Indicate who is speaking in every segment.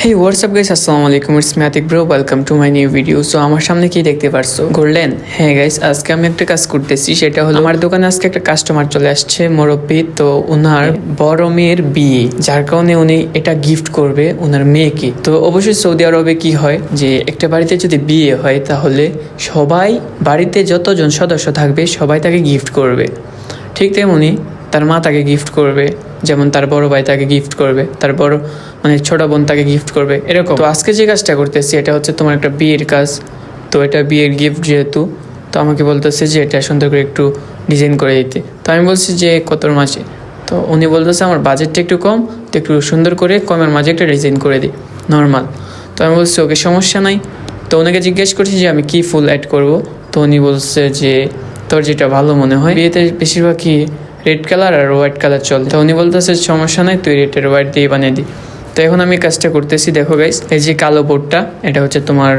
Speaker 1: Hey, what's up guys? Assalamu alaikum. It's Matic bro. Welcome to my new video. So আমার সামনে কি দেখতে পারছো? গোল্ডেন। হ্যাঁ গাইস, আজকে আমি একটা কাজ করতেছি, সেটা হলো আমার দোকানে আজকে একটা কাস্টমার চলে আসছে, মুরব্বি। তো ওনার বড় মেয়ের বিয়ে, যার কারণে উনি এটা গিফট করবে ওনার মেয়েকে। তো অবশ্যই সৌদি আরবে কি হয় যে একটা বাড়িতে যদি বিয়ে হয় তাহলে সবাই, বাড়িতে যতজন সদস্য থাকবে সবাই তাকে গিফট করবে। ঠিক তেমনি তার মা তাকে গিফট করবে, যেমন তার বড় ভাই তাকে গিফট করবে, তার বড় ছোট বোন তাকে গিফট করবে, এরকম। তো আজকে যে কাজটা করতেছি এটা হচ্ছে তোমার একটা বিয়ের কাজ। তো এটা বিয়ের গিফট যেহেতু, তো আমাকে বলতেছে যে এটা সুন্দর করে একটু ডিজাইন করে দিতে। তো আমি বলছি যে কতর মাঝে। তো উনি বলতেছে আমার বাজেটটা একটু কম, তো একটু সুন্দর করে কমের মাঝে একটা ডিজাইন করে দিই, নর্মাল। তো আমি বলছি ওকে, সমস্যা নাই। তো ওনাকে জিজ্ঞেস করছি যে আমি কি ফুল অ্যাড করব। তো উনি বলছে যে তোর যেটা ভালো মনে হয়। বিয়েতে বেশিরভাগই রেড কালার আর হোয়াইট কালার চলে। তো উনি বলতেছে সমস্যা নাই, তুই রেড আর হোয়াইট দিয়ে বানিয়ে দিই। তো এখন আমি কাজটা করতেছি। দেখো গাইস, এই যে কালো বোর্ডটা, এটা হচ্ছে তোমার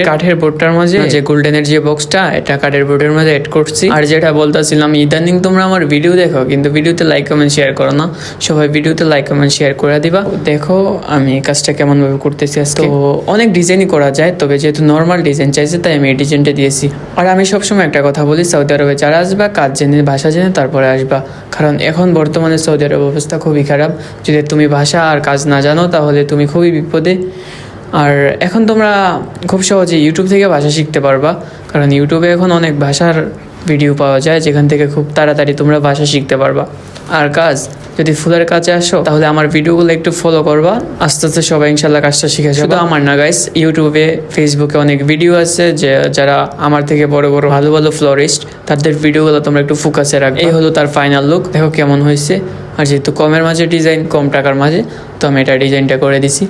Speaker 1: কাঠের বোর্ডটার মাঝে যে গোল্ডেনের যে বক্সটা, এটা কাঠের বোর্ডের মাঝে অ্যাড করছি। আর যেটা বলতেছিলাম, ইদানিং তোমরা আমার ভিডিও দেখো কিন্তু ভিডিওতে লাইক কমেন্ট শেয়ার করো না। সবাই ভিডিওতে লাইক কমেন্ট শেয়ার করে দিবা। দেখো আমি কাজটা কেমন ভাবে করতেছি আজকে। তো অনেক ডিজাইনই করা যায়, তবে যেহেতু নর্মাল ডিজাইন চাইছে তাই আমি এই ডিজাইনটা দিয়েছি। আর আমি সবসময় একটা কথা বলি, সৌদি আরবে যারা আসবা কাজ জেনে, ভাষা জেনে তারপরে আসবা। কারণ এখন বর্তমানে সৌদি আরব অবস্থা খুবই খারাপ। যদি তুমি ভাষা আর কাজ না জানো তাহলে তুমি খুবই বিপদে। আর এখন তোমরা খুব সহজে ইউটিউব থেকে ভাষা শিখতে পারবা, কারণ ইউটিউবে এখন অনেক ভাষার ভিডিও পাওয়া যায়, যেখান থেকে খুব তাড়াতাড়ি তোমরা ভাষা শিখতে পারবা। আর কাজ, যদি ফুলের কাছে আসো তাহলে আমার ভিডিওগুলো একটু ফলো করবা, আস্তে আস্তে সবাই ইনশাল্লাহ কাজটা শিখে যাবে। শুধু আমার না গাইস, ইউটিউবে ফেসবুকে অনেক ভিডিও আছে যে যারা আমার থেকে বড় বড় ভালো ভালো ফ্লোরিস্ট, তাদের ভিডিওগুলো তোমরা একটু ফোকাসে রাখবে। এই হলো তার ফাইনাল লুক, দেখো কেমন হয়েছে। আর যেহেতু কমের মাঝে ডিজাইন, কম টাকার মাঝে, তো আমি এটা ডিজাইনটা করে দিছি।